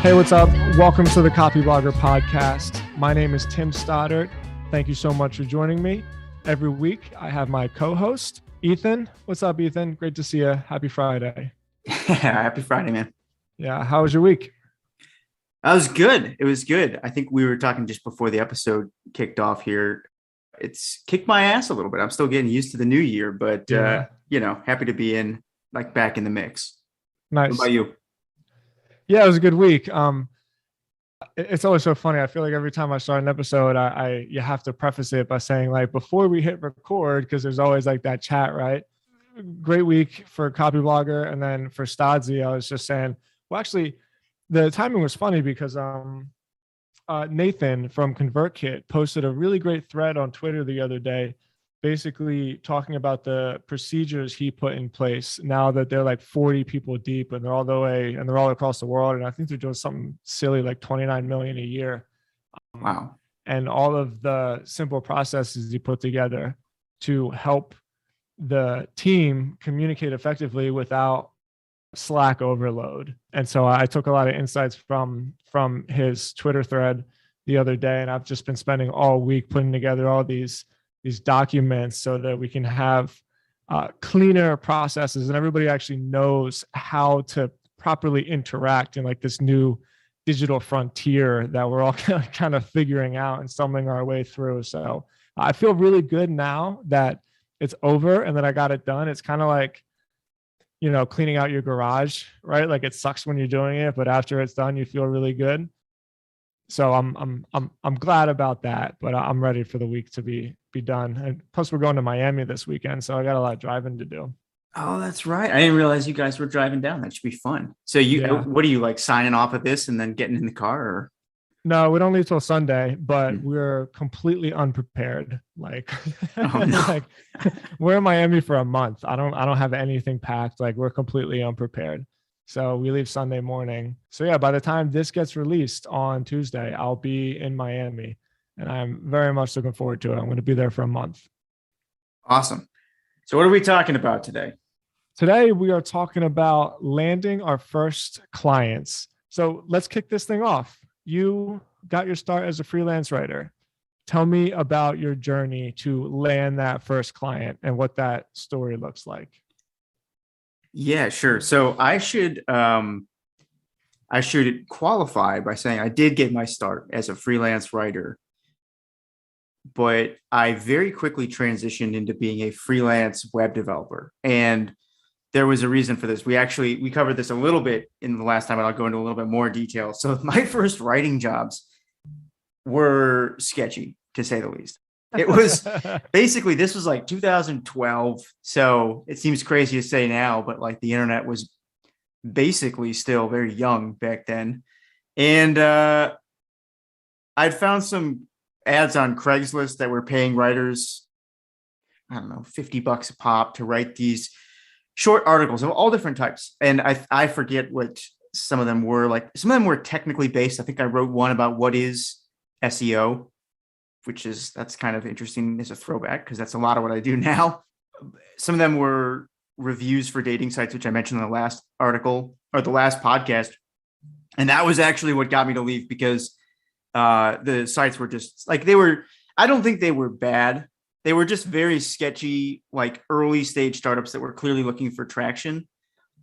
Hey, what's up? Welcome to the Copy Blogger Podcast. My name is Tim Stoddart. Thank you so much for joining me. Every week, I have my co-host, Ethan. What's up, Ethan? Great to see you. Happy Friday. Happy Friday, man. Yeah, how was your week? That was good. It was good. I think we were talking just before the episode kicked off here. It's kicked my ass a little bit. I'm still getting used to the new year, but happy to be back in the mix. Nice. What about you? Yeah, it was a good week. It's always so funny. I feel like every time I start an episode, you have to preface it by saying like before we hit record, because there's always like that chat, right? Great week for Copy Blogger, and then for Stodzy, I was just saying, well, actually, the timing was funny because Nathan from ConvertKit posted a really great thread on Twitter the other day, basically talking about the procedures he put in place now that they're like 40 people deep and they're all across the world. And I think they're doing something silly like 29 million a year. Wow. And all of the simple processes he put together to help the team communicate effectively without Slack overload. And so I took a lot of insights from his Twitter thread the other day, and I've just been spending all week putting together all these documents so that we can have cleaner processes and everybody actually knows how to properly interact in like this new digital frontier that we're all kind of figuring out and stumbling our way through. So I feel really good now that it's over and that I got it done. It's kind of like, cleaning out your garage, right? Like it sucks when you're doing it, but after it's done, you feel really good. So I'm glad about that, but I'm ready for the week to be done. And plus we're going to Miami this weekend, so I got a lot of driving to do. Oh, that's right. I didn't realize you guys were driving down. That should be fun. So what are you like signing off of this and then getting in the car? Or? No, we don't leave till Sunday, but we're completely unprepared. Like, oh, no. like we're in Miami for a month. I don't have anything packed. Like we're completely unprepared. So we leave Sunday morning. So yeah, by the time this gets released on Tuesday, I'll be in Miami and I'm very much looking forward to it. I'm going to be there for a month. Awesome. So what are we talking about today? Today, we are talking about landing our first clients. So let's kick this thing off. You got your start as a freelance writer. Tell me about your journey to land that first client and what that story looks like. Yeah, sure. So I should qualify by saying I did get my start as a freelance writer, but I very quickly transitioned into being a freelance web developer. And there was a reason for this. We covered this a little bit in the last time, and I'll go into a little bit more detail. So my first writing jobs were sketchy, to say the least. It was basically, this was like 2012. So it seems crazy to say now, but like the internet was basically still very young back then. And I'd found some ads on Craigslist that were paying writers, I don't know, $50 a pop to write these short articles of all different types. And I forget what some of them were. Like some of them were technically based. I think I wrote one about what is SEO, that's kind of interesting as a throwback because that's a lot of what I do now. Some of them were reviews for dating sites, which I mentioned in the last article or the last podcast. And that was actually what got me to leave because the sites were just like, I don't think they were bad. They were just very sketchy, like early stage startups that were clearly looking for traction.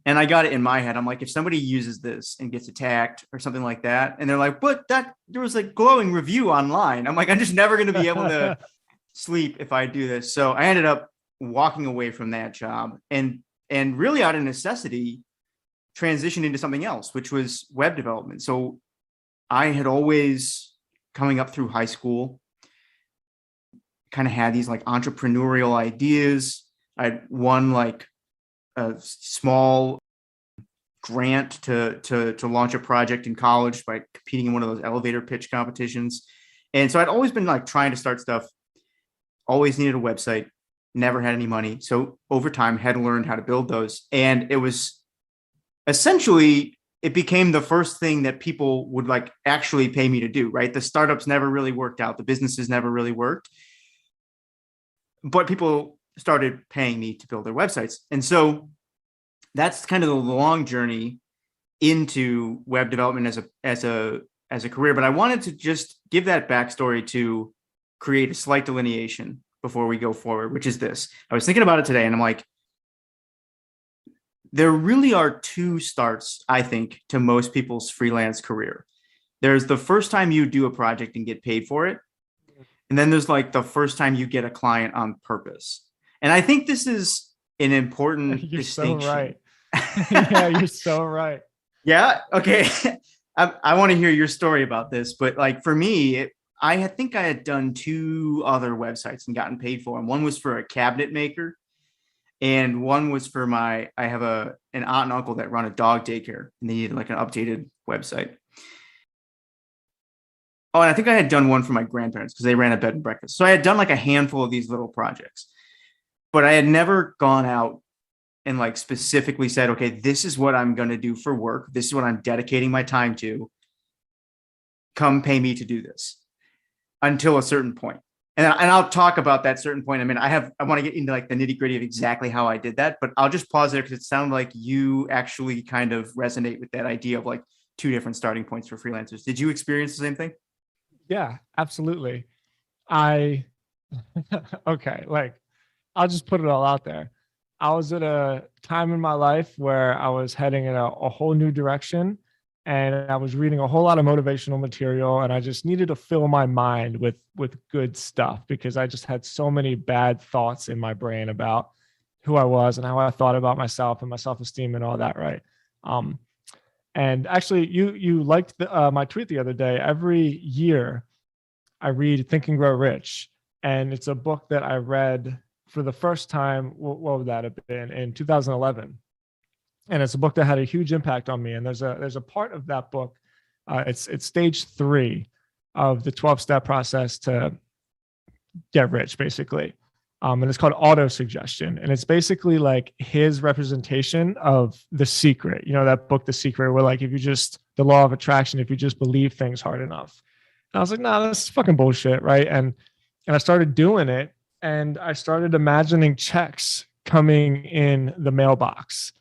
And I got it in my head. I'm like, if somebody uses this and gets attacked or something like that, and they're like, but there was like glowing review online. I'm like, I'm just never going to be able to sleep if I do this. So I ended up walking away from that job and really out of necessity transitioned into something else, which was web development. So I had always, coming up through high school, kind of had these like entrepreneurial ideas. I won like a small grant to launch a project in college by competing in one of those elevator pitch competitions. And so I'd always been like trying to start stuff, always needed a website, never had any money. So over time had learned how to build those. And it was essentially, it became the first thing that people would like actually pay me to do, right? The startups never really worked out. The businesses never really worked. But people started paying me to build their websites. And so that's kind of the long journey into web development as a career, but I wanted to just give that backstory to create a slight delineation before we go forward, which is this. I was thinking about it today, and I'm like, there really are two starts, I think, to most people's freelance career. There's the first time you do a project and get paid for it. And then there's like the first time you get a client on purpose. And I think this is an important You're distinction. so right. Yeah, you're so right. Yeah. Okay. I want to hear your story about this, but like for me, I think I had done two other websites and gotten paid for them. One was for a cabinet maker, and one was for I have an aunt and uncle that run a dog daycare, and they needed like an updated website. Oh, and I think I had done one for my grandparents because they ran a bed and breakfast. So I had done like a handful of these little projects, but I had never gone out and like specifically said, okay, this is what I'm going to do for work. This is what I'm dedicating my time to. Come pay me to do this until a certain point. And I'll talk about that certain point. I mean, I want to get into like the nitty gritty of exactly how I did that, but I'll just pause there because it sounded like you actually kind of resonate with that idea of like two different starting points for freelancers. Did you experience the same thing? Yeah, absolutely. Okay, like I'll just put it all out there. I was at a time in my life where I was heading in a whole new direction, and I was reading a whole lot of motivational material, and I just needed to fill my mind with good stuff because I just had so many bad thoughts in my brain about who I was and how I thought about myself and my self-esteem and all that, right? And actually, you liked my tweet the other day. Every year, I read Think and Grow Rich, and it's a book that I read for the first time. What would that have been in 2011? And it's a book that had a huge impact on me. And there's a part of that book. It's stage 3 of the 12-step process to get rich, basically. And it's called auto-suggestion. And it's basically like his representation of The Secret. You know, that book, The Secret, where like, the law of attraction, if you just believe things hard enough. And I was like, nah, that's fucking bullshit, right? And I started doing it, and I started imagining checks coming in the mailbox.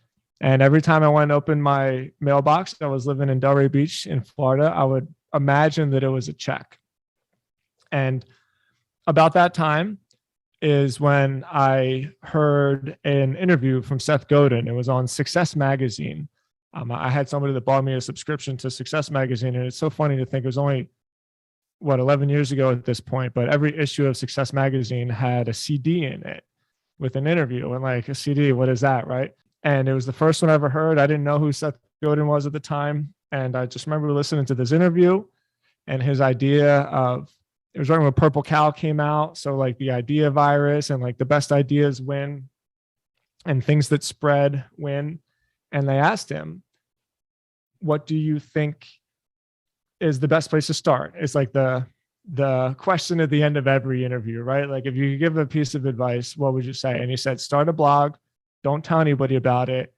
And every time I went and opened my mailbox, I was living in Delray Beach in Florida, I would imagine that it was a check. And about that time is when I heard an interview from Seth Godin. It was on Success Magazine. I had somebody that bought me a subscription to Success Magazine, and it's so funny to think it was only 11 years ago at this point, but every issue of Success Magazine had a CD in it with an interview. And like, a CD, what is that, right? And it was the first one I ever heard. I didn't know who Seth Godin was at the time. And I just remember listening to this interview and his idea of, it was right when Purple Cow came out. So like the idea virus and like the best ideas win and things that spread win. And they asked him, what do you think is the best place to start? It's like the question at the end of every interview, right? Like, if you could give a piece of advice, what would you say? And he said, start a blog, don't tell anybody about it,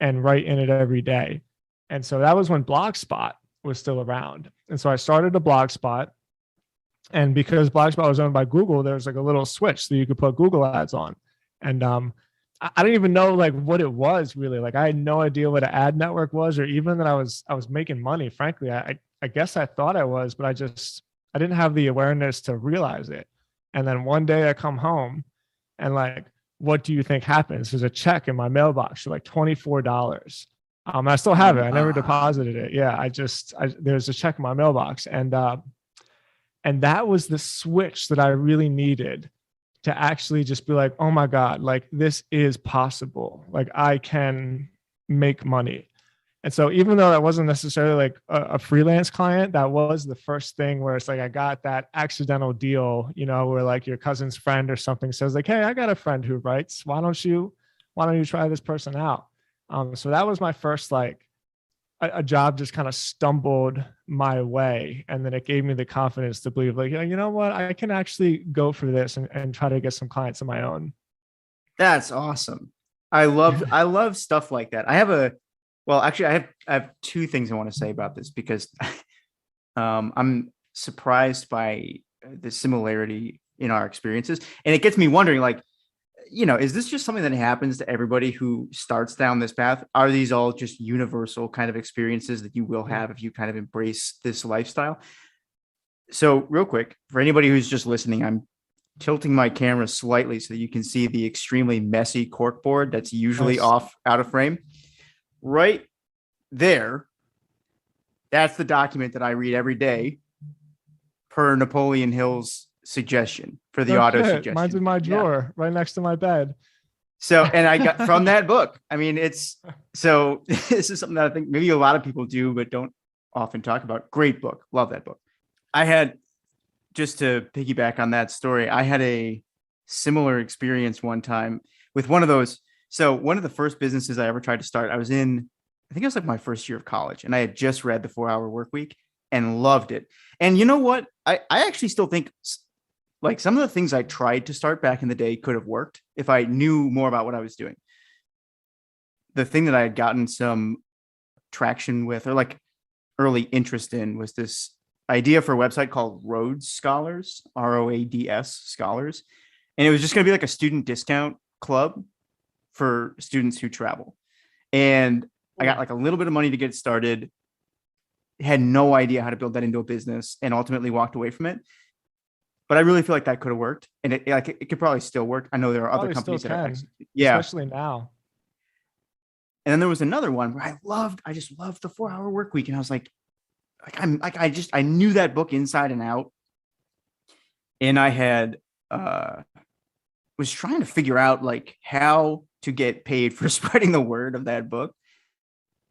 and write in it every day. And so that was when Blogspot was still around. And so I started a Blogspot. And because Blogspot was owned by Google, there was like a little switch that you could put Google ads on. And I didn't even know like what it was really. Like, I had no idea what an ad network was, or even that I was making money. Frankly, I guess I thought I was, but I didn't have the awareness to realize it. And then one day I come home and like, what do you think happens? There's a check in my mailbox for like $24. I still have it. I never deposited it. Yeah. There's a check in my mailbox. And that was the switch that I really needed to actually just be like, oh my God, like this is possible. Like I can make money. And so even though that wasn't necessarily like a freelance client, that was the first thing where it's like, I got that accidental deal, you know, where like your cousin's friend or something says like, hey, I got a friend who writes, why don't you try this person out? So that was my first, like a job just kind of stumbled my way. And then it gave me the confidence to believe like, you know what, I can actually go for this and try to get some clients of my own. That's awesome. I love stuff like that. I have two things I want to say about this because I'm surprised by the similarity in our experiences. And it gets me wondering, like, is this just something that happens to everybody who starts down this path? Are these all just universal kind of experiences that you will have if you kind of embrace this lifestyle? So real quick, for anybody who's just listening, I'm tilting my camera slightly so that you can see the extremely messy corkboard that's usually off out of frame. Right there, that's the document that I read every day per Napoleon Hill's suggestion for the auto suggestion. Mine's in my drawer right next to my bed. So, and I got from that book. I mean, this is something that I think maybe a lot of people do, but don't often talk about. Great book. Love that book. I had, just to piggyback on that story, I had a similar experience one time with one of those. So one of the first businesses I ever tried to start, I think it was like my first year of college, and I had just read The 4-Hour Workweek and loved it. And you know what? I actually still think like some of the things I tried to start back in the day could have worked if I knew more about what I was doing. The thing that I had gotten some traction with, or like early interest in, was this idea for a website called Rhodes Scholars, ROADS Scholars. And it was just going to be like a student discount club for students who travel. And I got like a little bit of money to get started, had no idea how to build that into a business, and ultimately walked away from it. But I really feel like that could have worked, and it could probably still work. I know there are other companies that are especially now. And then there was another one where I just loved The 4-Hour Workweek, and I was like I knew that book inside and out, and I had was trying to figure out like how to get paid for spreading the word of that book.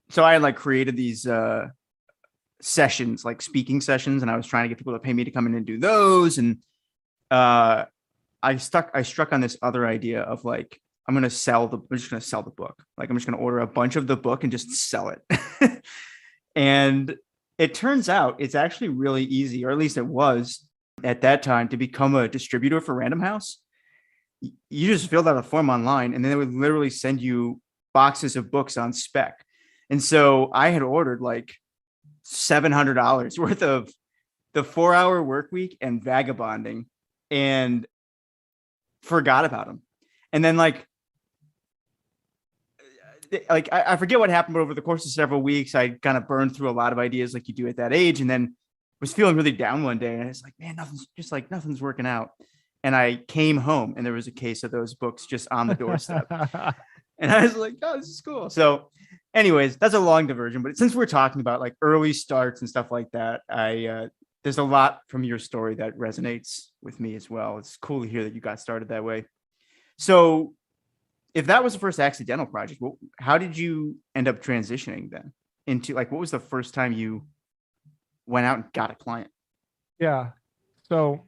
So I had like created these sessions, like speaking sessions, and I was trying to get people to pay me to come in and do those. And I struck on this other idea of like, I'm just going to sell the book. Like, I'm just going to order a bunch of the book and just sell it. And it turns out it's actually really easy, or at least it was at that time, to become a distributor for Random House. You just filled out a form online, and then they would literally send you boxes of books on spec. And so I had ordered like $700 worth of The 4-Hour Workweek and Vagabonding, and forgot about them. And then like I forget what happened, but over the course of several weeks, I kind of burned through a lot of ideas like you do at that age, and then was feeling really down one day, and I was like, man, nothing's working out. And I came home, and there was a case of those books just on the doorstep. And I was like, oh, this is cool. So anyways, that's a long diversion, but since we're talking about like early starts and stuff like that, there's a lot from your story that resonates with me as well. It's cool to hear that you got started that way. So if that was the first accidental project, how did you end up transitioning then into like, what was the first time you went out and got a client? Yeah. So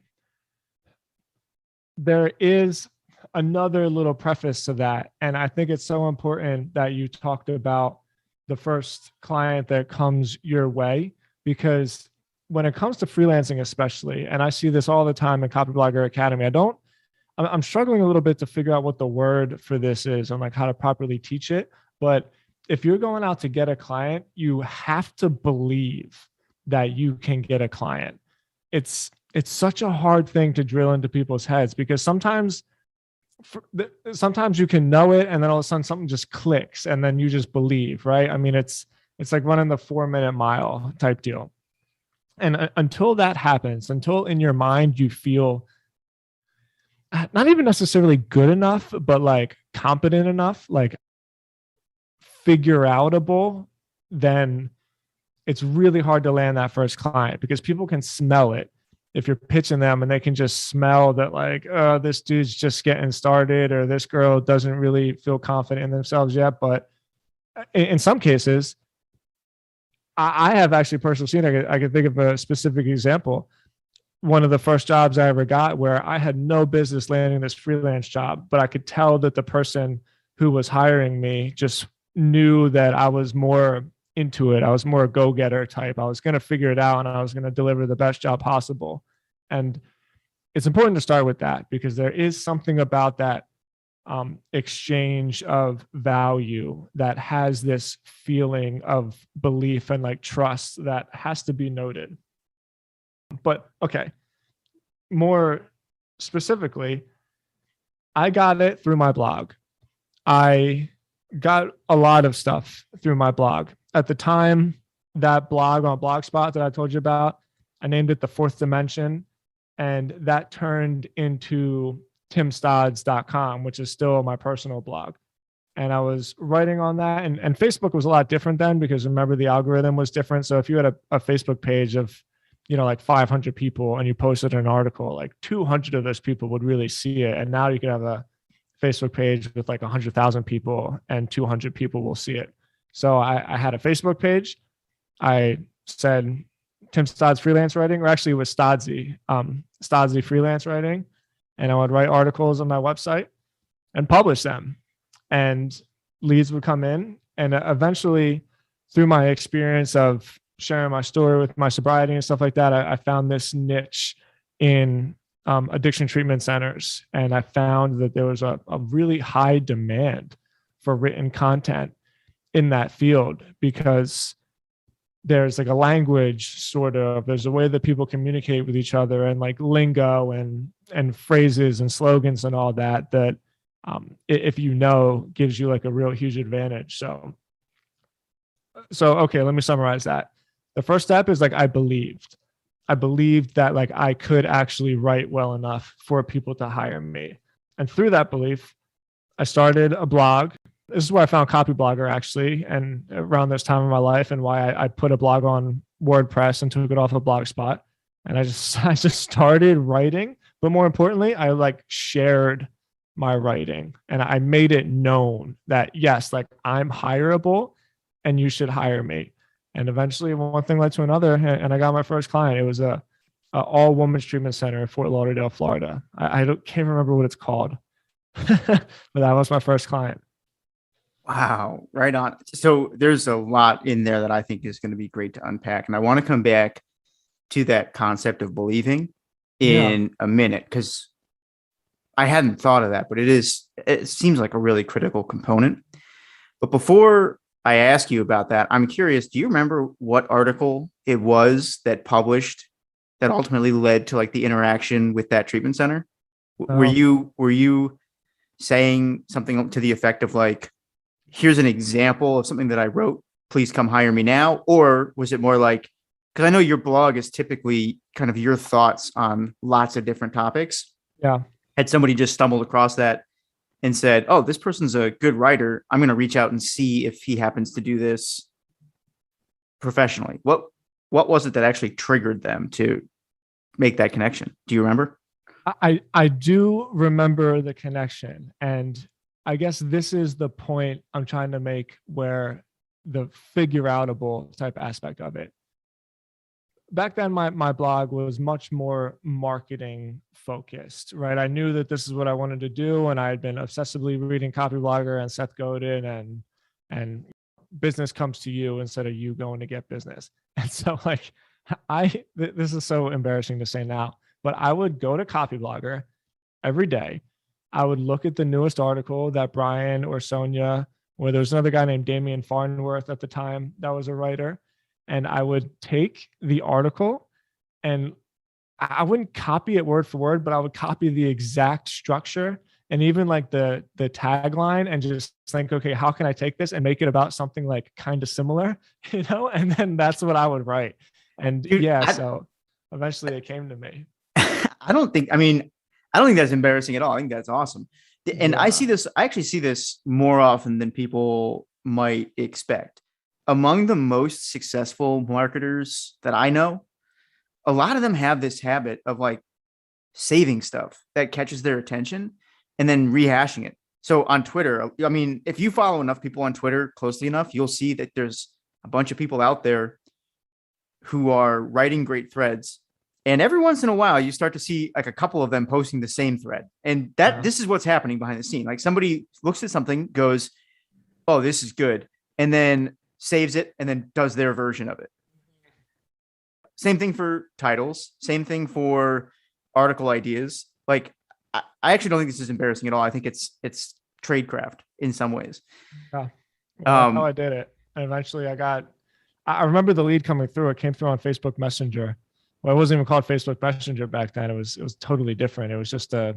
there is another little preface to that. And I think it's so important that you talked about the first client that comes your way, because when it comes to freelancing, especially, and I see this all the time in Copyblogger Academy, I'm struggling a little bit to figure out what the word for this is and like how to properly teach it. But if you're going out to get a client, you have to believe that you can get a client. It's such a hard thing to drill into people's heads, because sometimes you can know it, and then all of a sudden something just clicks, and then you just believe, right? I mean, it's like running the 4-minute mile type deal. And until that happens, until in your mind you feel not even necessarily good enough, but like competent enough, like figure outable, then it's really hard to land that first client, because people can smell it. If you're pitching them and they can just smell that like, oh, this dude's just getting started, or this girl doesn't really feel confident in themselves yet. But in some cases, I have actually personally seen, I can think of a specific example. One of the first jobs I ever got, where I had no business landing this freelance job, but I could tell that the person who was hiring me just knew that I was more into it. I was more a go-getter type. I was going to figure it out, and I was going to deliver the best job possible. And it's important to start with that, because there is something about that exchange of value that has this feeling of belief and like trust that has to be noted. But okay, more specifically, I got it through my blog. I got a lot of stuff through my blog. At the time, that blog on Blogspot that I told you about, I named it The Fourth Dimension, and that turned into timstodds.com, which is still my personal blog. And I was writing on that, and Facebook was a lot different then, because remember, the algorithm was different. So if you had a Facebook page of, like 500 people and you posted an article, like 200 of those people would really see it. And now you can have a Facebook page with like 100,000 people and 200 people will see it. So I had a Facebook page. I said Tim Stodds freelance writing, or actually it was Stoddsy freelance writing. And I would write articles on my website and publish them. And leads would come in. And eventually, through my experience of sharing my story with my sobriety and stuff like that, I found this niche in addiction treatment centers. And I found that there was a really high demand for written content in that field, because there's like a language, sort of, there's a way that people communicate with each other, and like lingo and phrases and slogans and all that, if gives you like a real huge advantage. So okay, let me summarize that. The first step is like I believed that like I could actually write well enough for people to hire me. And through that belief, I started a blog. This is where I found Copyblogger, actually, and around this time in my life, and why I put a blog on WordPress and took it off of Blogspot. And I just started writing, but more importantly, I like shared my writing, and I made it known that yes, like I'm hireable and you should hire me. And eventually one thing led to another, and I got my first client. It was a all women's treatment center in Fort Lauderdale, Florida. I can't remember what it's called, but that was my first client. Wow. Right on. So there's a lot in there that I think is going to be great to unpack. And I want to come back to that concept of believing in a minute, because I hadn't thought of that, but it seems like a really critical component. But before I ask you about that, I'm curious, do you remember what article it was that published that ultimately led to like the interaction with that treatment center? Were you saying something to the effect of like, here's an example of something that I wrote, please come hire me now? Or was it more like, because I know your blog is typically kind of your thoughts on lots of different topics. Yeah. Had somebody just stumbled across that and said, oh, this person's a good writer, I'm going to reach out and see if he happens to do this professionally. What was it that actually triggered them to make that connection? Do you remember? I do remember the connection. And I guess this is the point I'm trying to make, where the figure outable type aspect of it. Back then, my blog was much more marketing focused, right? I knew that this is what I wanted to do, and I had been obsessively reading Copyblogger and Seth Godin, and business comes to you instead of you going to get business. And so like this is so embarrassing to say now, but I would go to Copyblogger every day. I would look at the newest article that Brian or Sonia, or there was another guy named Damian Farnworth at the time that was a writer, and I would take the article, and I wouldn't copy it word for word, but I would copy the exact structure and even like the tagline, and just think, okay, how can I take this and make it about something like kind of similar, And then that's what I would write. And dude, so eventually it came to me. I don't think that's embarrassing at all. I think that's awesome. And I actually see this more often than people might expect. Among the most successful marketers that I know, a lot of them have this habit of like saving stuff that catches their attention and then rehashing it. So on Twitter, I mean, if you follow enough people on Twitter closely enough, you'll see that there's a bunch of people out there who are writing great threads. And every once in a while, you start to see like a couple of them posting the same thread. And this is what's happening behind the scene. Like somebody looks at something, goes, oh, this is good, and then saves it and then does their version of it. Same thing for titles. Same thing for article ideas. Like, I actually don't think this is embarrassing at all. I think it's tradecraft in some ways. Yeah. Well, how I did it. And eventually I remember the lead coming through. It came through on Facebook Messenger. Well, it wasn't even called Facebook Messenger back then. It was totally different. It was just a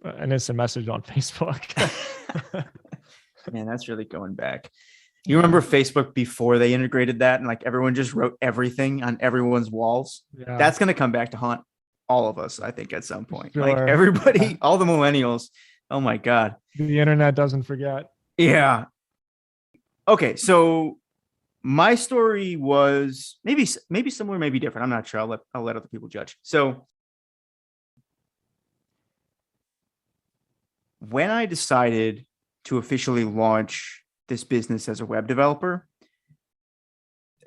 an instant message on Facebook. Man, that's really going back. You remember Facebook before they integrated that and like everyone just wrote everything on everyone's walls? Yeah. That's going to come back to haunt all of us, I think, at some point. Sure. Like everybody, all the millennials. Oh my God. The internet doesn't forget. Yeah. Okay. So my story was maybe similar, maybe different. I'm not sure. I'll let other people judge. So when I decided to officially launch this business as a web developer,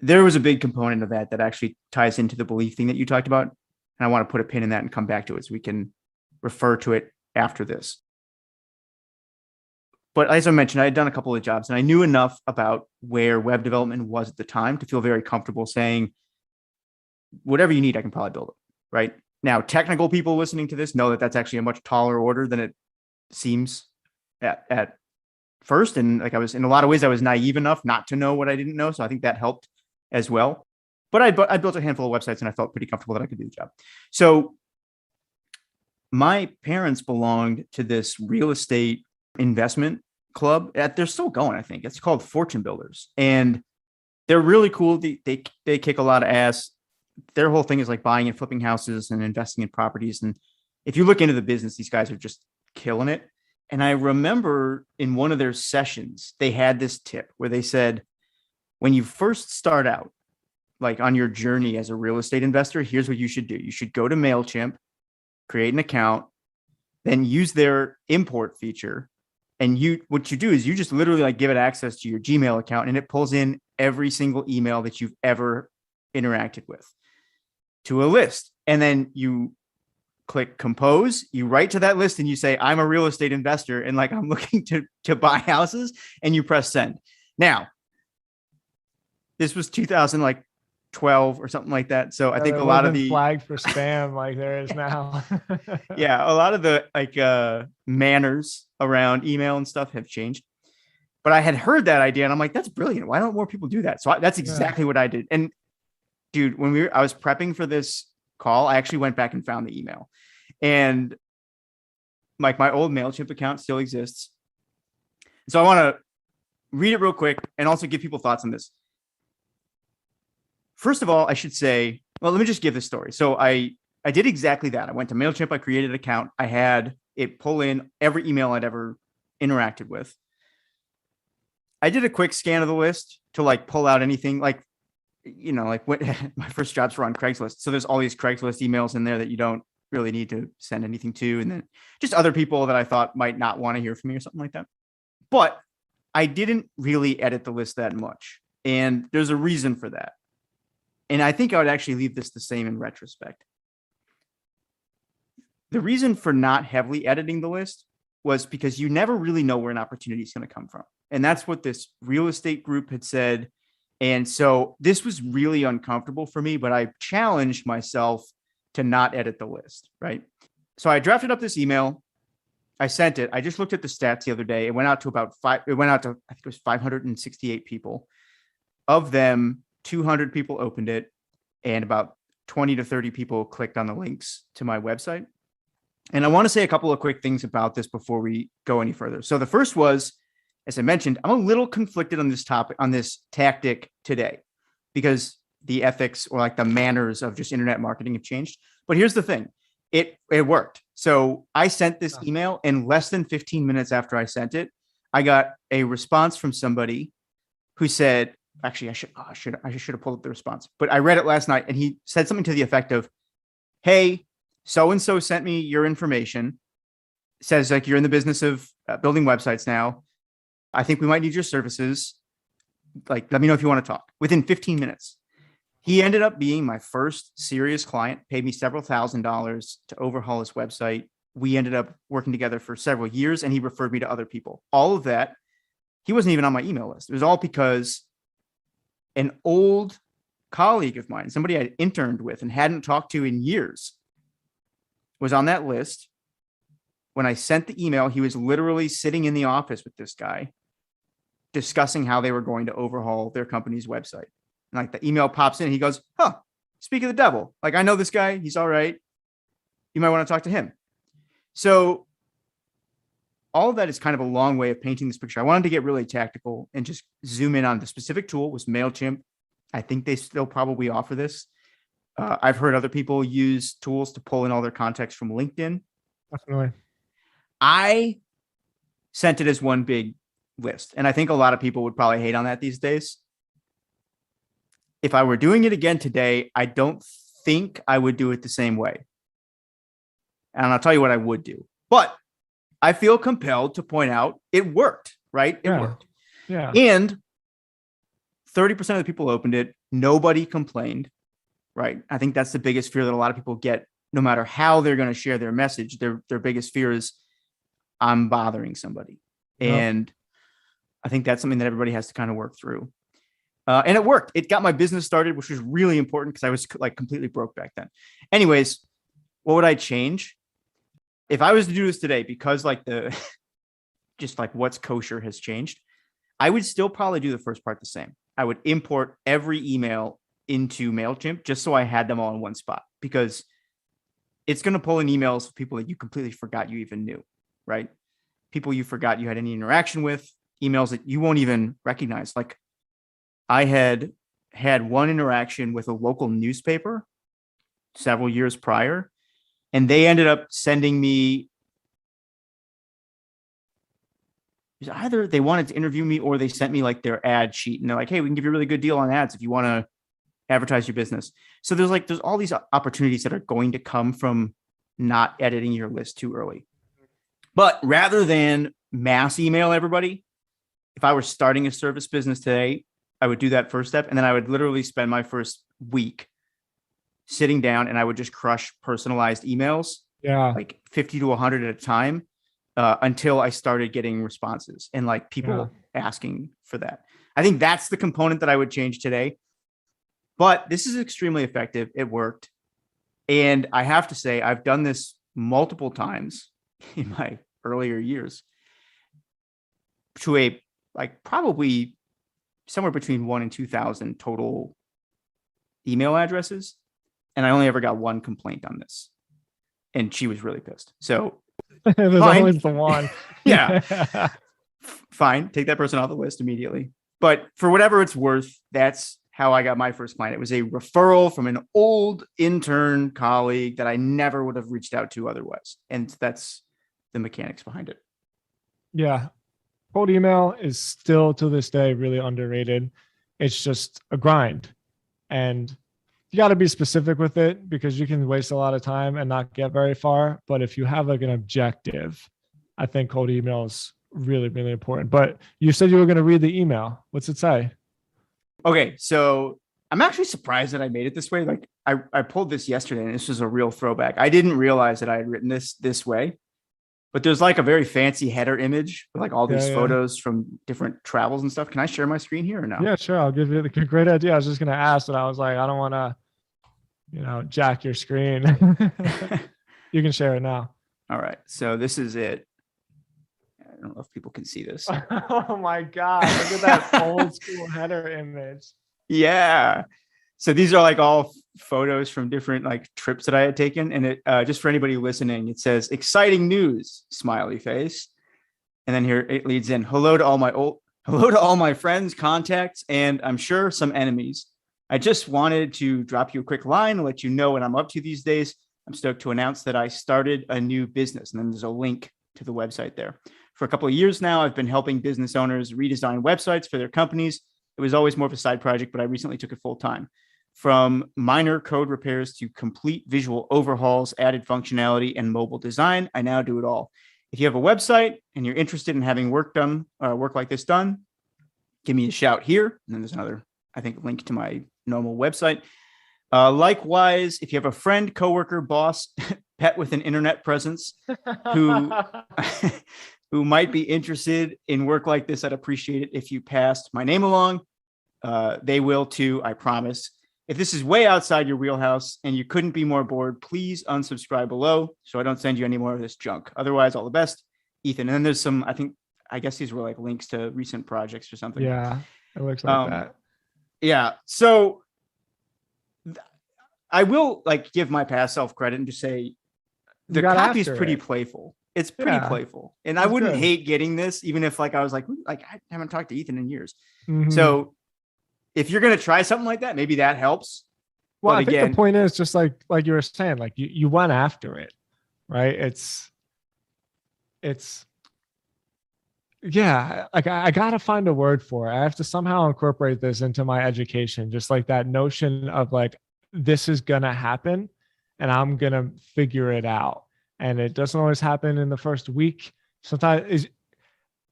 there was a big component of that actually ties into the belief thing that you talked about. And I want to put a pin in that and come back to it so we can refer to it after this. But as I mentioned, I had done a couple of jobs and I knew enough about where web development was at the time to feel very comfortable saying, whatever you need, I can probably build it. Right now, technical people listening to this know that that's actually a much taller order than it seems at first. And like I was, in a lot of ways, I was naive enough not to know what I didn't know. So I think that helped as well. But I built a handful of websites and I felt pretty comfortable that I could do the job. So my parents belonged to this real estate investment club. They're still going, I think. It's called Fortune Builders. And they're really cool. They kick a lot of ass. Their whole thing is like buying and flipping houses and investing in properties. And if you look into the business, these guys are just killing it. And I remember in one of their sessions, they had this tip where they said, when you first start out, like on your journey as a real estate investor, here's what you should do. You should go to MailChimp, create an account, then use their import feature. And what you do is you just literally like give it access to your Gmail account and it pulls in every single email that you've ever interacted with to a list. And then you click compose, you write to that list and you say, I'm a real estate investor and like I'm looking to buy houses, and you press send. Now, this was 2012 or something like that. So I think a lot of the flagged for spam like there is now. Yeah, a lot of the manners around email and stuff have changed. But I had heard that idea and I'm like, that's brilliant. Why don't more people do that? So that's exactly what I did. And dude, when I was prepping for this call, I actually went back and found the email. And like my old MailChimp account still exists. So I want to read it real quick and also give people thoughts on this. First of all, I should say, well, let me just give this story. So I did exactly that. I went to MailChimp, I created an account. I had it pull in every email I'd ever interacted with. I did a quick scan of the list to like pull out anything like, like what my first jobs were on Craigslist. So there's all these Craigslist emails in there that you don't really need to send anything to. And then just other people that I thought might not want to hear from me or something like that. But I didn't really edit the list that much. And there's a reason for that. And I think I would actually leave this the same in retrospect. The reason for not heavily editing the list was because you never really know where an opportunity is going to come from. And that's what this real estate group had said. And so this was really uncomfortable for me, but I challenged myself to not edit the list, right? So I drafted up this email. I sent it. I just looked at the stats the other day. It went out to I think it was 568 people. Of them, 200 people opened it and about 20 to 30 people clicked on the links to my website. And I want to say a couple of quick things about this before we go any further. So the first was, as I mentioned, I'm a little conflicted on this topic, on this tactic today, because the ethics or like the manners of just internet marketing have changed. But here's the thing. It worked. So I sent this email, and less than 15 minutes after I sent it, I got a response from somebody who said, actually, I should have pulled up the response, but I read it last night, and he said something to the effect of, hey, so-and-so sent me your information, says like you're in the business of building websites now. I think we might need your services. Like, let me know if you want to talk. Within 15 minutes. He ended up being my first serious client, paid me several $1,000s to overhaul his website. We ended up working together for several years, and he referred me to other people. All of that, he wasn't even on my email list. It was all because an old colleague of mine, somebody I interned with and hadn't talked to in years, was on that list. When I sent the email, he was literally sitting in the office with this guy discussing how they were going to overhaul their company's website. And like the email pops in, he goes, speak of the devil. Like, I know this guy. He's all right. You might want to talk to him. So all of that is kind of a long way of painting this picture. I wanted to get really tactical and just zoom in on the specific tool was MailChimp. I think they still probably offer this. I've heard other people use tools to pull in all their contacts from LinkedIn. Definitely. I sent it as one big list. And I think a lot of people would probably hate on that these days. If I were doing it again today, I don't think I would do it the same way. And I'll tell you what I would do. But I feel compelled to point out it worked, right? It worked. Yeah. And 30% of the people opened it. Nobody complained, right? I think that's the biggest fear that a lot of people get, no matter how they're going to share their message. Their biggest fear is, I'm bothering somebody. Yep. And I think that's something that everybody has to kind of work through. And it worked. It got my business started, which was really important because I was like completely broke back then. Anyways, what would I change? If I was to do this today, because like just like what's kosher has changed, I would still probably do the first part the same. I would import every email into MailChimp just so I had them all in one spot, because it's going to pull in emails of people that you completely forgot you even knew, right? People you forgot you had any interaction with, emails that you won't even recognize. Like I had one interaction with a local newspaper several years prior, and they ended up sending me, either they wanted to interview me or they sent me like their ad sheet, and they're like, hey, we can give you a really good deal on ads if you want to advertise your business. So there's all these opportunities that are going to come from not editing your list too early. But rather than mass email everybody, if I were starting a service business today, I would do that first step. And then I would literally spend my first week sitting down and I would just crush personalized emails, like 50 to 100 at a time, until I started getting responses and like people asking for that. I think that's the component that I would change today. But this is extremely effective. It worked. And I have to say, I've done this multiple times in my earlier years to a like probably somewhere between 1,000 and 2,000 total email addresses. And I only ever got one complaint on this. And she was really pissed. So there's always the one. Yeah. Fine. Take that person off the list immediately. But for whatever it's worth, that's how I got my first client. It was a referral from an old intern colleague that I never would have reached out to otherwise. And that's the mechanics behind it. Yeah. Cold email is still to this day really underrated. It's just a grind. And you got to be specific with it because you can waste a lot of time and not get very far. But if you have like an objective, I think cold email is really, really important. But you said you were going to read the email. What's it say? Okay, so I'm actually surprised that I made it this way. Like I pulled this yesterday and this was a real throwback. I didn't realize that I had written this way, but there's like a very fancy header image with like all these photos from different travels and stuff. Can I share my screen here or no? Yeah, sure. I'll give you the great idea. I was just going to ask, and I was like, I don't want to, jack your screen. You can share it now. All right. So this is it. I don't know if people can see this. Oh my God. Look at that old school header image. Yeah. So these are like all photos from different like trips that I had taken. And it just for anybody listening, it says exciting news, smiley face. And then here it leads in hello to all my friends, contacts, and I'm sure some enemies. I just wanted to drop you a quick line and let you know what I'm up to these days. I'm stoked to announce that I started a new business. And then there's a link to the website there. For a couple of years now, I've been helping business owners redesign websites for their companies. It was always more of a side project, but I recently took it full time. From minor code repairs to complete visual overhauls, added functionality, and mobile design, I now do it all. If you have a website and you're interested in having work like this done, give me a shout here. And then there's another, I think, link to my normal website. Likewise, if you have a friend, coworker, boss, pet with an internet presence who might be interested in work like this, I'd appreciate it if you passed my name along. They will too, I promise. If this is way outside your wheelhouse and you couldn't be more bored, please unsubscribe below so I don't send you any more of this junk. Otherwise, all the best, Ethan. And then there's some, I guess these were like links to recent projects or something. Yeah, it looks like that. Yeah. So I will like give my past self credit and just say the copy is pretty playful. It's pretty Yeah, playful. And I it's wouldn't good. hate getting this, even if like I was like I haven't talked to Ethan in years. Hmm. So if you're gonna try something like that, maybe that helps. Well, But I think the again, point is just like you were saying, like you went after it, right? It's yeah, like I gotta find a word for it. I have to somehow incorporate this into my education, just like that notion of like this is gonna happen and I'm gonna figure it out. And it doesn't always happen in the first week. Sometimes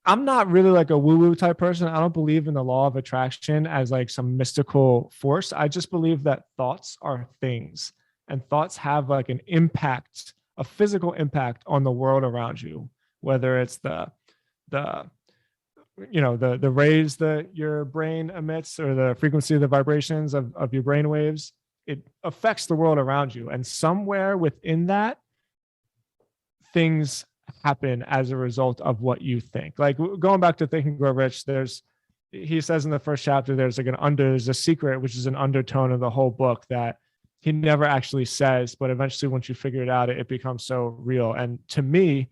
I'm not really like a woo-woo type person. I don't believe in the law of attraction as like some mystical force. I just believe that thoughts are things and thoughts have like an impact, a physical impact on the world around you, whether it's the the rays that your brain emits or the frequency of the vibrations of your brain waves. It affects the world around you. And somewhere within that, things happen as a result of what you think. Like going back to Think and Grow Rich, he says in the first chapter, there's a secret, which is an undertone of the whole book that he never actually says, but eventually once you figure it out, it becomes so real. And to me,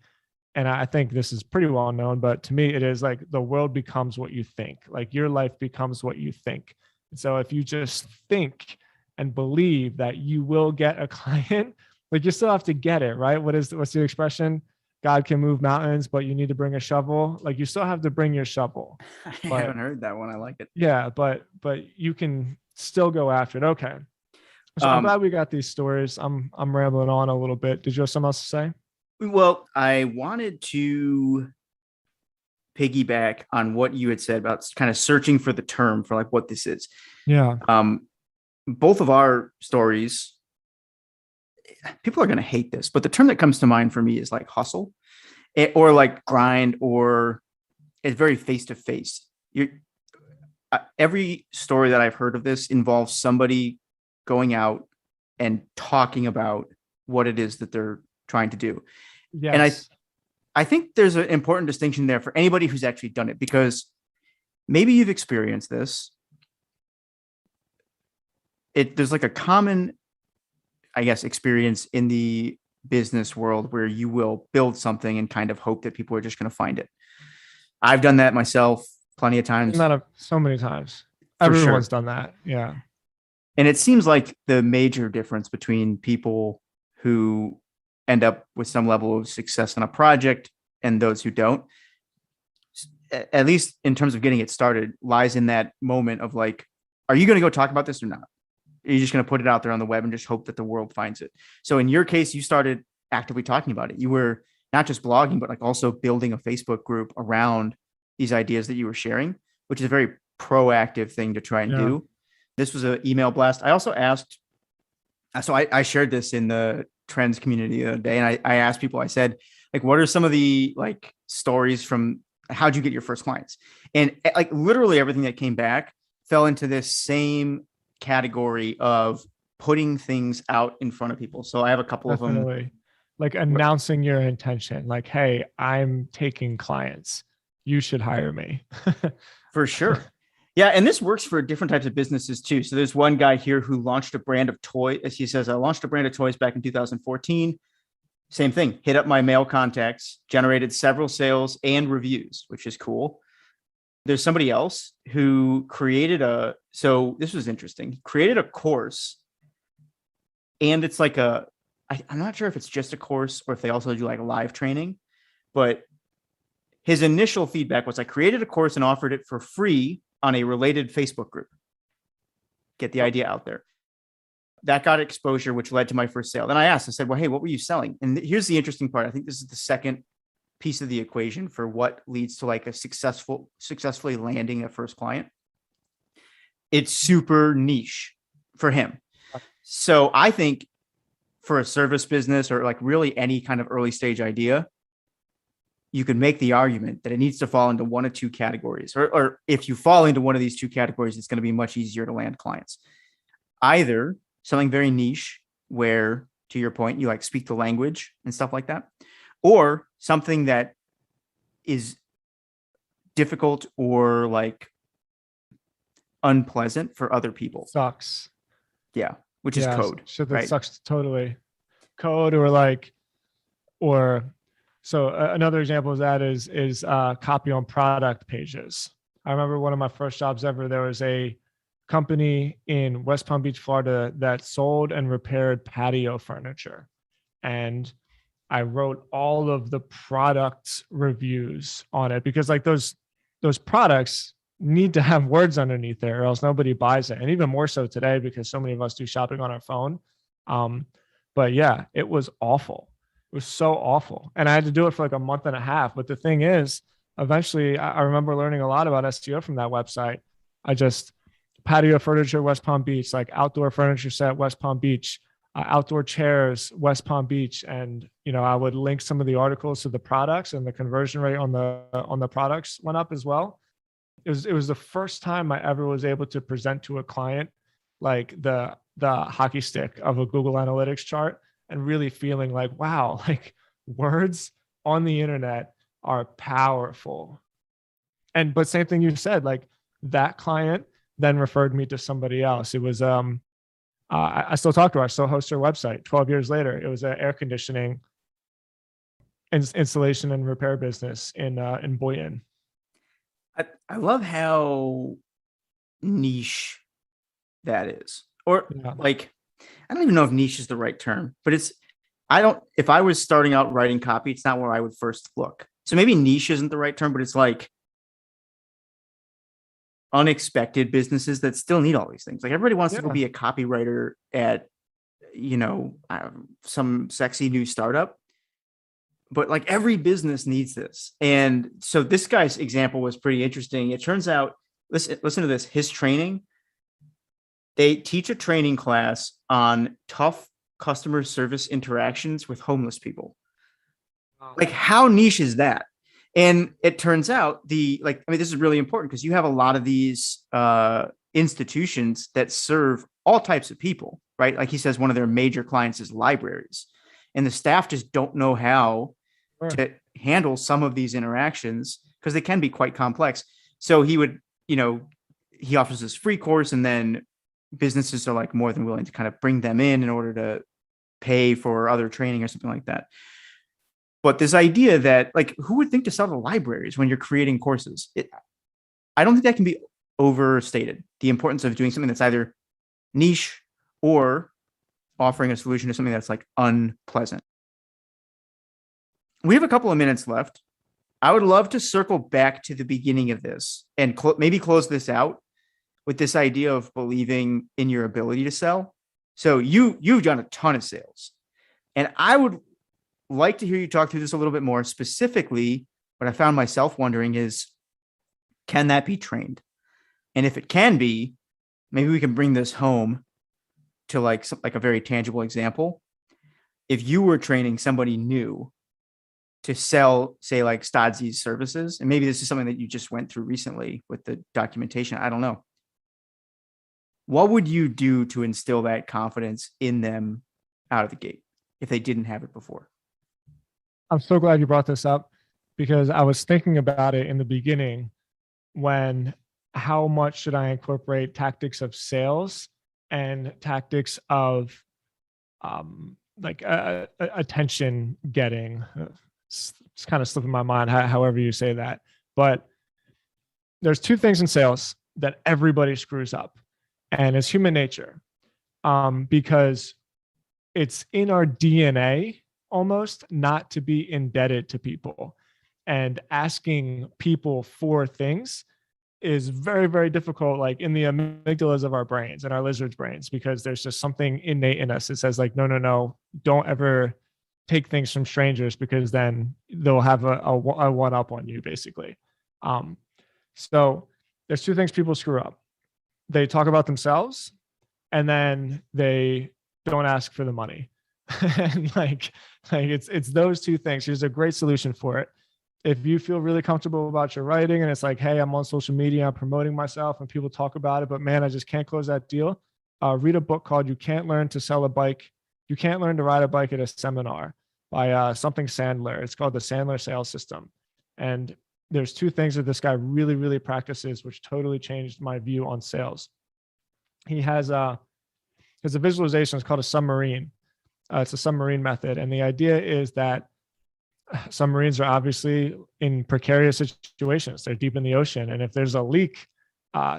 and I think this is pretty well known, but to me, it is like the world becomes what you think. Like your life becomes what you think. And so if you just think and believe that you will get a client, like you still have to get it, right? What's the expression? God can move mountains, but you need to bring a shovel. Like you still have to bring your shovel. I But haven't heard that one. I like it. yeah, but you can still go after it. Okay. So I'm Um, glad we got these stories. I'm rambling on a little bit. Did you have something else to say? well, I wanted to piggyback on what you had said about kind of searching for the term for like what this is. Yeah. Both of our stories, people are going to hate this, but the term that comes to mind for me is like hustle or like grind, or it's very face to face. Every story that I've heard of this involves somebody going out and talking about what it is that they're trying to do. And Yes. I think there's an important distinction there for anybody who's actually done it, because maybe you've experienced this. There's like a common, I guess, experience in the business world where you will build something and kind of hope that people are just going to find it. I've done that myself plenty of times, So many times. for Everyone's sure. done that. Yeah. And it seems like the major difference between people who end up with some level of success on a project and those who don't, at least in terms of getting it started, lies in that moment of like, are you going to go talk about this or not? Are you just going to put it out there on the web and just hope that the world finds it? So in your case, you started actively talking about it. You were not just blogging, but like also building a Facebook group around these ideas that you were sharing, which is a very proactive thing to try and Yeah. do. This was an email blast. I also asked, so I shared this in the trends community the other day, and I asked people, I said, like, what are some of the like stories from how'd you get your first clients? And like literally everything that came back fell into this same category of putting things out in front of people. So I have a couple of them. Definitely. Like announcing your intention, like, hey, I'm taking clients. You should hire me. For sure. Yeah. And this works for different types of businesses too. So there's one guy here who launched a brand of toys. As he says, I launched a brand of toys back in 2014. Same thing, hit up my mail contacts, generated several sales and reviews, which is cool. There's somebody else who so this was interesting. He created a course, and it's like I'm not sure if it's just a course or if they also do like live training, but his initial feedback was I created a course and offered it for free on a related Facebook group. Get the idea out there. That got exposure, which led to my first sale. Then I said, well, hey, what were you selling? And here's the interesting part. I think this is the second piece of the equation for what leads to like a successfully landing a first client. It's super niche for him. So I think for a service business or like really any kind of early stage idea, you can make the argument that it needs to fall into one of two categories. Or if you fall into one of these two categories, it's going to be much easier to land clients. Either something very niche where, to your point, you like speak the language and stuff like that, or something that is difficult or like unpleasant for other people. Sucks. Yeah. Which is Yeah. code. Shit that Right. sucks totally. Code or like, or So another example of that is copy on product pages. I remember one of my first jobs ever. There was a company in West Palm Beach, Florida, that sold and repaired patio furniture, and I wrote all of the product reviews on it because like those products need to have words underneath there or else nobody buys it. And even more so today because so many of us do shopping on our phone. Um, but yeah, it was awful. It was so awful. And I had to do it for like a month and a half. But the thing is, eventually I remember learning a lot about SEO from that website. I just patio furniture, West Palm Beach, like outdoor furniture set, West Palm Beach, outdoor chairs, West Palm Beach. And, I would link some of the articles to the products, and the conversion rate on the products went up as well. It was the first time I ever was able to present to a client like the hockey stick of a Google Analytics chart, and really feeling like, wow, like words on the internet are powerful. But same thing you said, like that client then referred me to somebody else. It was I still talk to her. I still host her website 12 years later. It was an air conditioning installation and repair business in Boynton. I love how niche that is. Or like, I don't even know if niche is the right term, but if I was starting out writing copy, it's not where I would first look. So maybe niche isn't the right term, but it's like unexpected businesses that still need all these things. Like everybody wants to go be a copywriter at, some sexy new startup, but like every business needs this. And so this guy's example was pretty interesting. It turns out, listen to this, his training, they teach a training class on tough customer service interactions with homeless people. Wow. Like how niche is that? And it turns out this is really important because you have a lot of these institutions that serve all types of people, right? Like he says, one of their major clients is libraries, and the staff just don't know how to handle some of these interactions because they can be quite complex. So he would, he offers this free course, and then businesses are like more than willing to kind of bring them in order to pay for other training or something like that. But this idea that like, who would think to sell to libraries when you're creating courses? I don't think that can be overstated. The importance of doing something that's either niche or offering a solution to something that's like unpleasant. We have a couple of minutes left. I would love to circle back to the beginning of this and maybe close this out with this idea of believing in your ability to sell. So you've done a ton of sales, and I would like to hear you talk through this a little bit more. Specifically, what I found myself wondering is, can that be trained? And if it can be, maybe we can bring this home to like a very tangible example. If you were training somebody new to sell, say, like Stodsy's services, and maybe this is something that you just went through recently with the documentation, I don't know. What would you do to instill that confidence in them out of the gate if they didn't have it before? I'm so glad you brought this up, because I was thinking about it in the beginning when how much should I incorporate tactics of sales and tactics of attention getting. It's kind of slipping my mind, however you say that. But there's two things in sales that everybody screws up, and it's human nature, because it's in our DNA almost not to be indebted to people, and asking people for things is very, very difficult, like in the amygdalas of our brains and our lizards' brains, because there's just something innate in us that says like, no, don't ever take things from strangers, because then they'll have a one up on you, basically. So there's two things people screw up. They talk about themselves, and then they don't ask for the money. And like it's those two things. Here's a great solution for it. If you feel really comfortable about your writing and it's like, hey, I'm on social media, I'm promoting myself, and people talk about it, but man, I just can't close that deal. Read a book called You Can't Learn to Sell a Bike. You Can't Learn to Ride a Bike at a Seminar by something Sandler. It's called the Sandler Sales System. And there's two things that this guy really, really practices, which totally changed my view on sales. He has a visualization. It's called a submarine. It's a submarine method. And the idea is that submarines are obviously in precarious situations. They're deep in the ocean. And if there's a leak,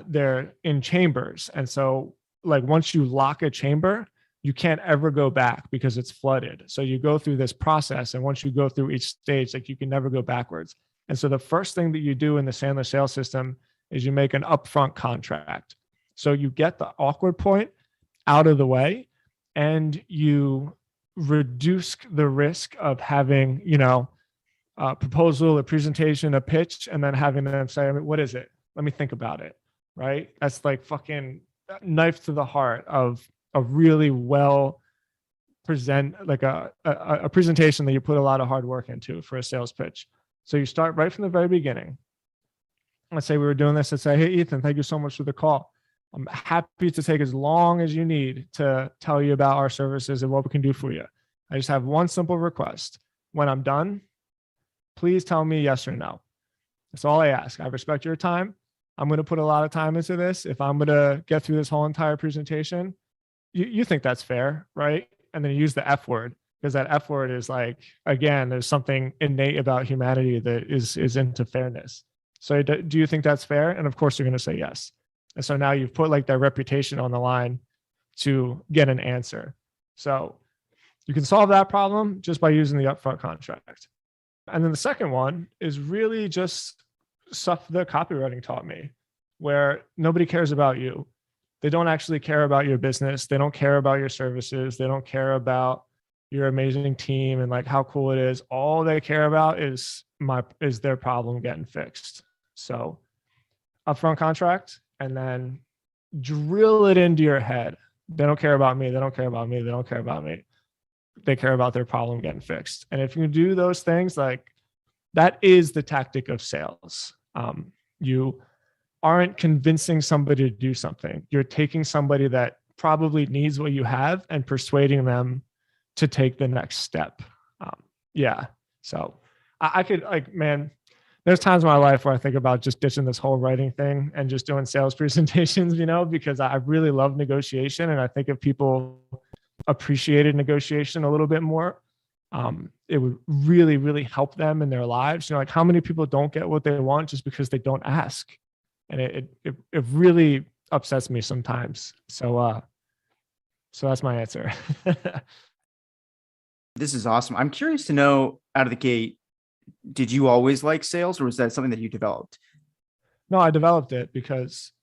they're in chambers. And so like once you lock a chamber, you can't ever go back because it's flooded. So you go through this process. And once you go through each stage, like you can never go backwards. And so the first thing that you do in the Sandler sales system is you make an upfront contract. So you get the awkward point out of the way and you reduce the risk of having, a proposal, a presentation, a pitch, and then having them say, what is it? Let me think about it. Right? That's like fucking knife to the heart of a really well like a presentation that you put a lot of hard work into for a sales pitch. So you start right from the very beginning. Let's say we were doing this and say, hey, Ethan, thank you so much for the call. I'm happy to take as long as you need to tell you about our services and what we can do for you. I just have one simple request. When I'm done, please tell me yes or no. That's all I ask. I respect your time. I'm going to put a lot of time into this. If I'm going to get through this whole entire presentation, you think that's fair, right? And then you use the F word, because that F word is like, again, there's something innate about humanity that is into fairness. So do you think that's fair? And of course, you're going to say yes. And so now you've put like their reputation on the line to get an answer. So you can solve that problem just by using the upfront contract. And then the second one is really just stuff that copywriting taught me, where nobody cares about you. They don't actually care about your business. They don't care about your services. They don't care about your amazing team and like how cool it is. All they care about is their problem getting fixed. So upfront contract, and then drill it into your head. They don't care about me. They don't care about me. They don't care about me. They care about their problem getting fixed. And if you do those things, like that is the tactic of sales. You aren't convincing somebody to do something. You're taking somebody that probably needs what you have and persuading them to take the next step. So I could there's times in my life where I think about just ditching this whole writing thing and just doing sales presentations, because I really love negotiation. And I think if people appreciated negotiation a little bit more, it would really, really help them in their lives. Like how many people don't get what they want just because they don't ask? And it really upsets me sometimes. So that's my answer. This is awesome. I'm curious to know, out of the gate, did you always like sales, or was that something that you developed? No, I developed it because,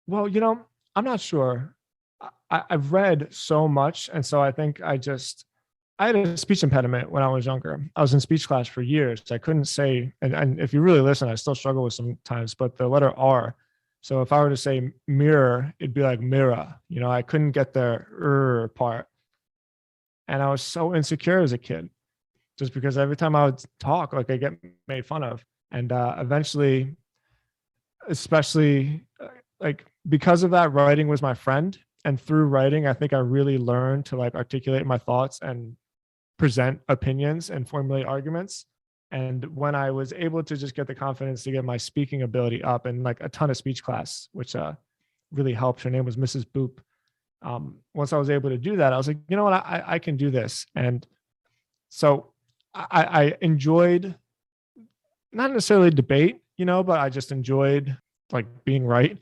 well, I'm not sure. I've read so much. And so I think I had a speech impediment when I was younger. I was in speech class for years. I couldn't say, and if you really listen, I still struggle with sometimes, but the letter R. So if I were to say mirror, it'd be like mirror. I couldn't get the part. And I was so insecure as a kid, just because every time I would talk, like I get made fun of. And eventually, especially like because of that, writing was my friend. And through writing, I think I really learned to like articulate my thoughts and present opinions and formulate arguments. And when I was able to just get the confidence to get my speaking ability up, and like a ton of speech class, which really helped. Her name was Mrs. Boop. Once I was able to do that, I was like, you know what, I can do this. And so I enjoyed, not necessarily debate, but I just enjoyed like being right,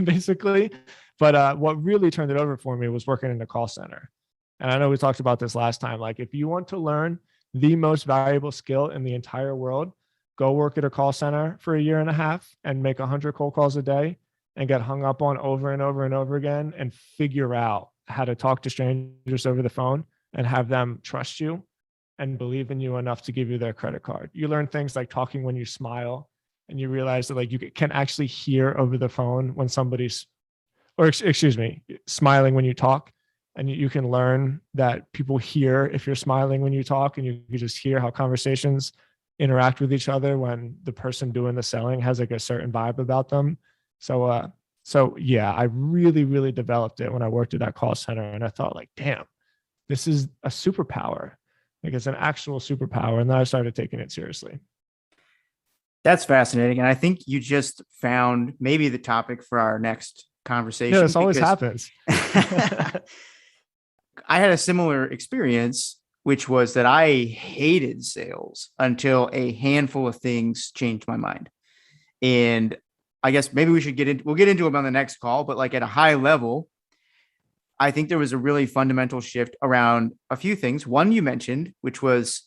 basically. But what really turned it over for me was working in the call center. And I know we talked about this last time. Like if you want to learn the most valuable skill in the entire world, go work at a call center for a year and a half and make 100 cold calls a day and get hung up on over and over and over again, and figure out how to talk to strangers over the phone and have them trust you and believe in you enough to give you their credit card. You learn things like talking when you smile, and you realize that like you can actually hear over the phone when somebody's, smiling when you talk. And you can learn that people hear if you're smiling when you talk, and you just hear how conversations interact with each other when the person doing the selling has like a certain vibe about them. So yeah, I really, really developed it when I worked at that call center, and I thought like, damn, this is a superpower. Like it's an actual superpower. And then I started taking it seriously. That's fascinating. And I think you just found maybe the topic for our next conversation. Yeah, this always happens. I had a similar experience which was that I hated sales until a handful of things changed my mind. And I guess maybe we'll get into them on the next call, but like at a high level, I think there was a really fundamental shift around a few things. One you mentioned, which was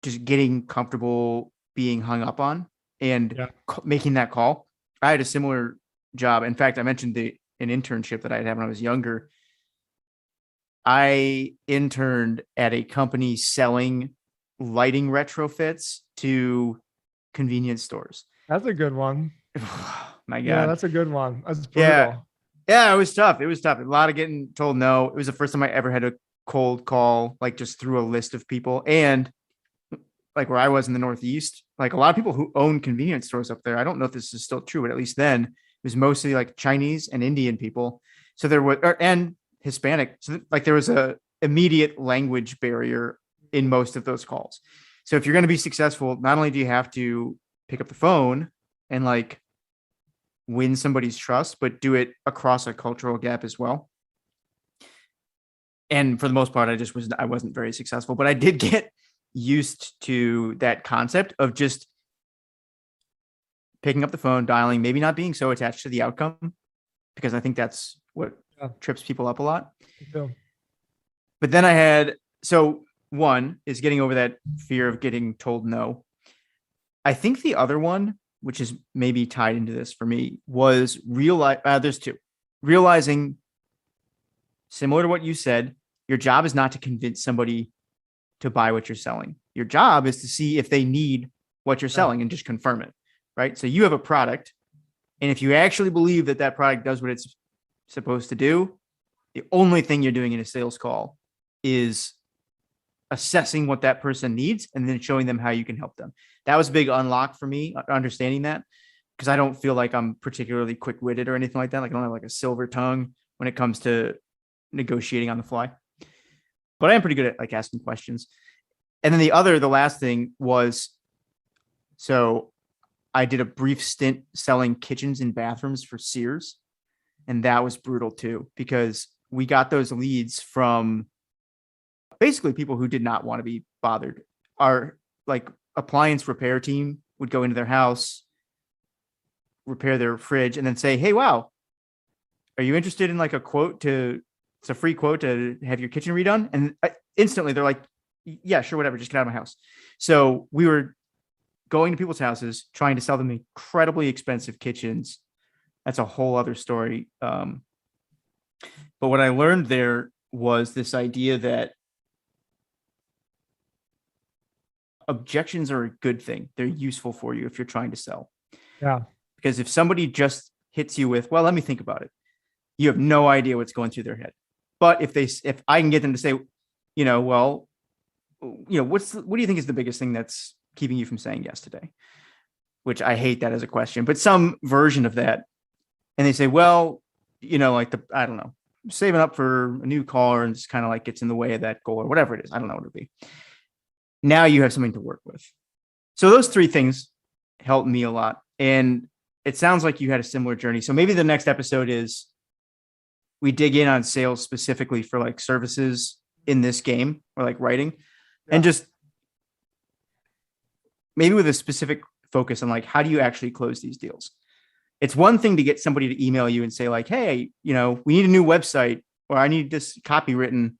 just getting comfortable being hung up on and making that call. I had a similar job. In fact, I mentioned an internship that I had when I was younger. I interned at a company selling lighting retrofits to convenience stores. That's a good one. My God. Yeah, that's a good one. That's brutal. Yeah, it was tough. A lot of getting told no. It was the first time I ever had a cold call, like just through a list of people. And like where I was in the Northeast, like a lot of people who own convenience stores up there. I don't know if this is still true, but at least then it was mostly like Chinese and Indian people. So there was, and Hispanic. So like there was a immediate language barrier in most of those calls. So if you're going to be successful, not only do you have to pick up the phone and like win somebody's trust, but do it across a cultural gap as well. And for the most part, I wasn't very successful, but I did get used to that concept of just picking up the phone, dialing, maybe not being so attached to the outcome, because I think that's what trips people up a lot. But then so one is getting over that fear of getting told no. I think the other one, which is maybe tied into this for me, was there's two. Realizing, similar to what you said, your job is not to convince somebody to buy what you're selling. Your job is to see if they need what you're selling and just confirm it, right? So you have a product, and if you actually believe that that product does what it's supposed to do, the only thing you're doing in a sales call is assessing what that person needs and then showing them how you can help them. That was a big unlock for me, understanding that, because I don't feel like I'm particularly quick-witted or anything like that. Like I don't have like a silver tongue when it comes to negotiating on the fly, but I am pretty good at like asking questions. And then the last thing was, so I did a brief stint selling kitchens and bathrooms for Sears. And that was brutal too, because we got those leads from basically people who did not want to be bothered. Our like appliance repair team would go into their house, repair their fridge, and then say, "Hey, wow, are you interested in like it's a free quote to have your kitchen redone?" And instantly they're like, "Yeah, sure, whatever, just get out of my house." So we were going to people's houses, trying to sell them incredibly expensive kitchens. That's a whole other story. But what I learned there was this idea that objections are a good thing. They're useful for you if you're trying to sell. Yeah. Because if somebody just hits you with, "Well, let me think about it," you have no idea what's going through their head. But if I can get them to say, "Well, what do you think is the biggest thing that's keeping you from saying yes today?" Which I hate that as a question, but some version of that. And they say, "Well, like I don't know, saving up for a new car," and just kind of like gets in the way of that goal or whatever it is. I don't know what it'd be. Now you have something to work with. So those three things helped me a lot. And it sounds like you had a similar journey. So maybe the next episode is we dig in on sales specifically for like services in this game or like writing, and just maybe with a specific focus on like, how do you actually close these deals? It's one thing to get somebody to email you and say like, "Hey, we need a new website," or "I need this copy written."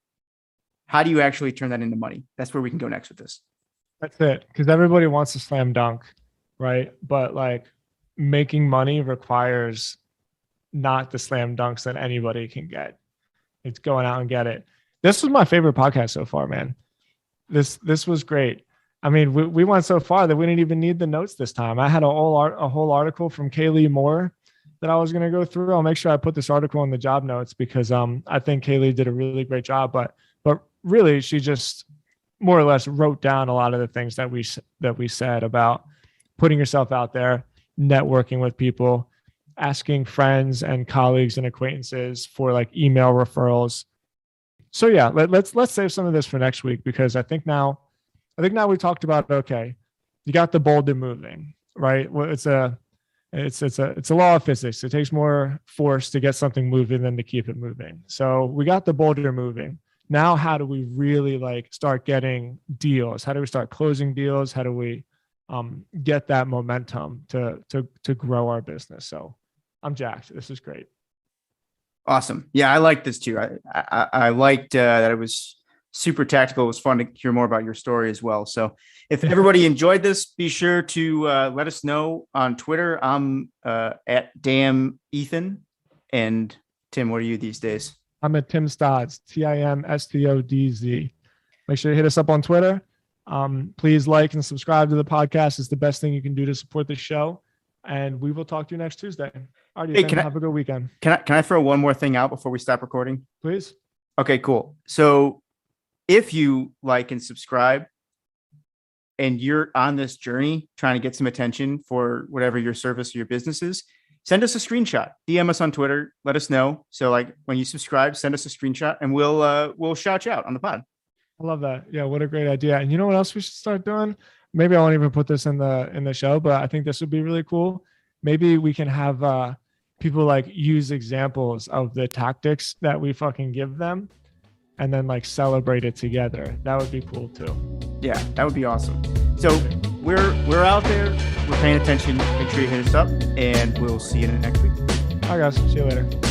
How do you actually turn that into money? That's where we can go next with this. That's it. Because everybody wants to slam dunk, right? But like making money requires not the slam dunks that anybody can get. It's going out and get it. This was my favorite podcast so far, man. This was great. I mean, we went so far that we didn't even need the notes this time. I had a whole article from Kaylee Moore that I was going to go through. I'll make sure I put this article in the job notes because I think Kaylee did a really great job. But really, she just more or less wrote down a lot of the things that we said about putting yourself out there, networking with people, asking friends and colleagues and acquaintances for like email referrals. So yeah, let's save some of this for next week because I think now we talked about, okay, you got the boulder moving, right? Well, it's a law of physics. It takes more force to get something moving than to keep it moving. So we got the boulder moving. Now, how do we really like start getting deals? How do we start closing deals? How do we get that momentum to grow our business? So I'm jacked. This is great. Awesome. Yeah, I like this too. I liked that it was super tactical. It was fun to hear more about your story as well. So if everybody enjoyed this, be sure to let us know on Twitter. I'm at Damn Ethan. And Tim, what are you these days? I'm at Tim Stodds, TIMSTODZ. Make sure you hit us up on Twitter. Please like and subscribe to the podcast. It's the best thing you can do to support the show. And we will talk to you next Tuesday. All right, Ethan, have a good weekend. Can I throw one more thing out before we stop recording? Please. Okay, cool. So if you like and subscribe and you're on this journey trying to get some attention for whatever your service or your business is, send us a screenshot, DM us on Twitter, let us know. So like when you subscribe, send us a screenshot and we'll shout you out on the pod. I love that. Yeah. What a great idea. And you know what else we should start doing? Maybe I won't even put this in the show, but I think this would be really cool. Maybe we can have people like use examples of the tactics that we fucking give them and then like celebrate it together. That would be cool too. Yeah, that would be awesome. So we're out there, we're paying attention. Make sure you hit us up and we'll see you next week. All right, guys. See you later.